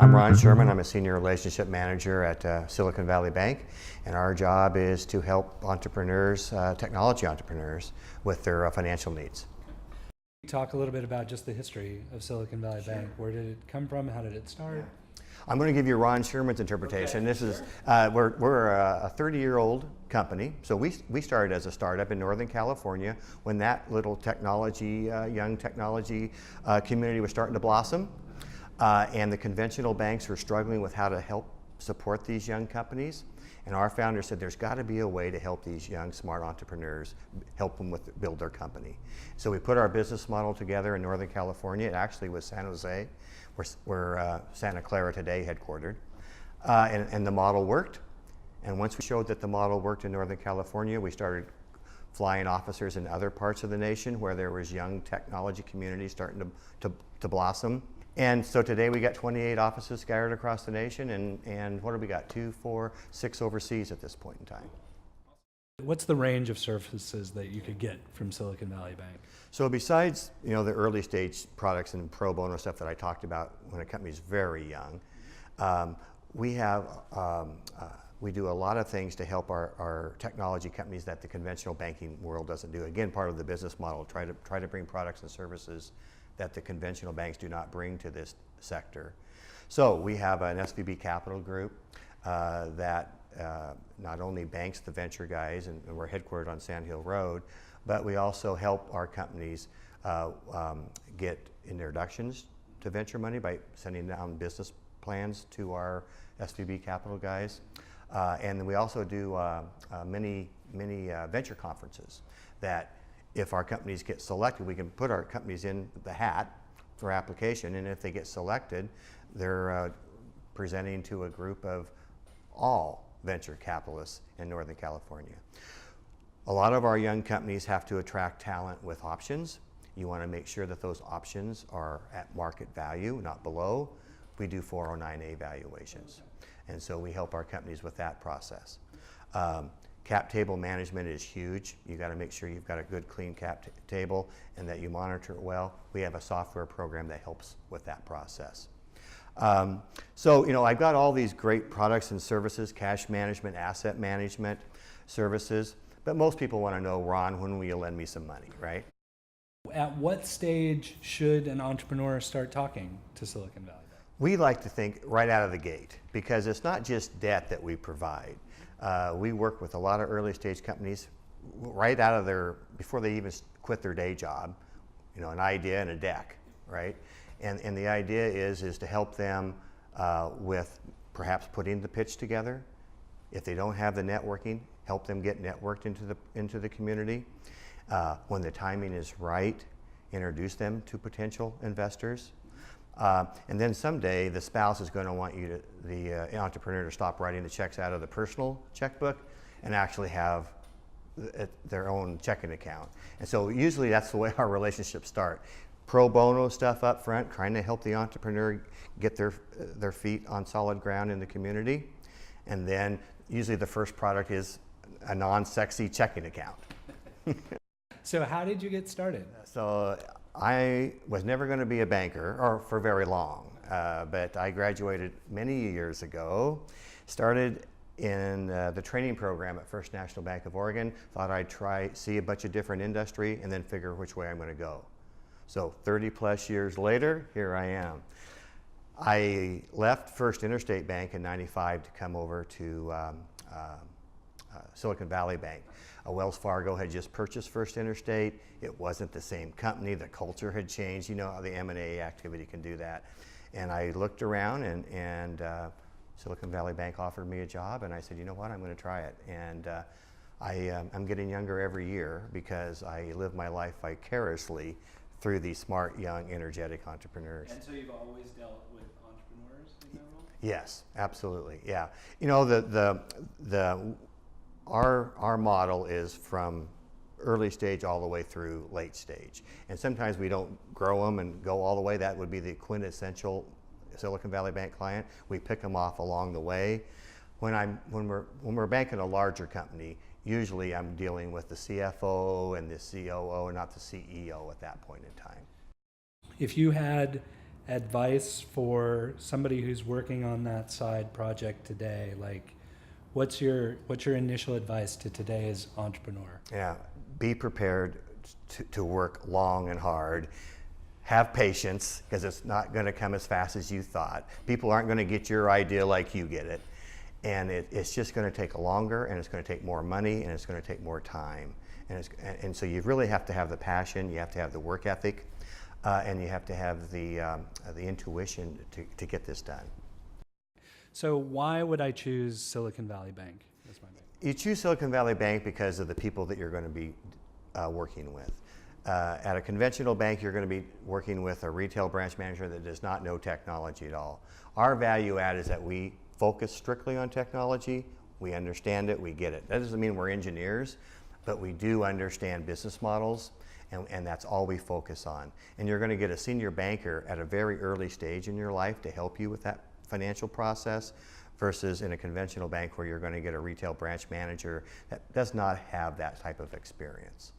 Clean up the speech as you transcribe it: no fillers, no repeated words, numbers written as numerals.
I'm Ron Sherman. I'm a Senior Relationship Manager at Silicon Valley Bank, and our job is to help entrepreneurs, technology entrepreneurs, with their financial needs. Talk a little bit about just the history of Silicon Valley Bank. Where did it come from? How did it start? I'm going to give you Ron Sherman's interpretation. Okay, This is we're a 30-year-old company, so we started as a startup in Northern California when that little technology, young technology community was starting to blossom, and the conventional banks were struggling with how to help support these young companies. And our founder said there's got to be a way to help these young, smart entrepreneurs, help them build their company. So we put our business model together in Northern California. It actually was San Jose, where Santa Clara today headquartered. And the model worked. And once we showed that the model worked in Northern California, we started flying officers in other parts of the nation where there was young technology communities starting to blossom. And so today we got 28 offices scattered across the nation, and what do we got? 2, 4, 6 overseas at this point in time. What's the range of services that you could get from Silicon Valley Bank? So besides the early stage products and pro bono stuff that I talked about when a company is very young, we do a lot of things to help our technology companies that the conventional banking world doesn't do. Again, part of the business model, try to bring products and services that the conventional banks do not bring to this sector. So we have an SVB Capital Group that not only banks the venture guys, and we're headquartered on Sand Hill Road, but we also help our companies get introductions to venture money by sending down business plans to our SVB Capital guys. And we also do many venture conferences that if our companies get selected, we can put our companies in the hat for application, and if they get selected, they're presenting to a group of all venture capitalists in Northern California. A lot of our young companies have to attract talent with options. You want to make sure that those options are at market value, not below. We do 409A valuations, and so we help our companies with that process. Cap table management is huge. You got to make sure you've got a good, clean cap table and that you monitor it well. We have a software program that helps with that process. So, I've got all these great products and services, cash management, asset management services, but most people want to know, Ron, when will you lend me some money, right? At what stage should an entrepreneur start talking to Silicon Valley Bank? We like to think right out of the gate, because it's not just debt that we provide. We work with a lot of early stage companies right out of before they even quit their day job, an idea and a deck, right? And the idea is to help them with perhaps putting the pitch together. If they don't have the networking, help them get networked into the community. When the timing is right, introduce them to potential investors. And then someday the spouse is going to want the entrepreneur to stop writing the checks out of the personal checkbook and actually have their own checking account. And so usually that's the way our relationships start. Pro bono stuff up front, trying to help the entrepreneur get their feet on solid ground in the community. And then usually the first product is a non-sexy checking account. So how did you get started? So I was never going to be a banker, or for very long, but I graduated many years ago, started in the training program at First National Bank of Oregon, thought I'd see a bunch of different industry and then figure which way I'm going to go. So 30 plus years later, here I am. I left First Interstate Bank in '95 to come over to Silicon Valley Bank. Wells Fargo had just purchased First Interstate. It wasn't the same company. The culture had changed. You know how the M&A activity can do that. And I looked around, and Silicon Valley Bank offered me a job, and I said, you know what, I'm going to try it. And I'm getting younger every year because I live my life vicariously through these smart, young, energetic entrepreneurs. And so you've always dealt with entrepreneurs in that role? Yes, absolutely. Yeah. Our model is from early stage all the way through late stage. And sometimes we don't grow them and go all the way. That would be the quintessential Silicon Valley Bank client. We pick them off along the way. When we're banking a larger company, usually I'm dealing with the CFO and the COO and not the CEO at that point in time. If you had advice for somebody who's working on that side project today? Like, what's your initial advice to today's entrepreneur? Yeah, be prepared to work long and hard. Have patience, because it's not going to come as fast as you thought. People aren't going to get your idea like you get it. And it's just going to take longer, and it's going to take more money, and it's going to take more time. And so you really have to have the passion, you have to have the work ethic, and you have to have the intuition to get this done. So why would I choose Silicon Valley Bank as my bank? You choose Silicon Valley Bank because of the people that you're going to be working with. At a conventional bank, you're going to be working with a retail branch manager that does not know technology at all. Our value add is that we focus strictly on technology. We understand it, we get it. That doesn't mean we're engineers, but we do understand business models, and that's all we focus on. And you're going to get a senior banker at a very early stage in your life to help you with that financial process, versus in a conventional bank where you're going to get a retail branch manager that does not have that type of experience.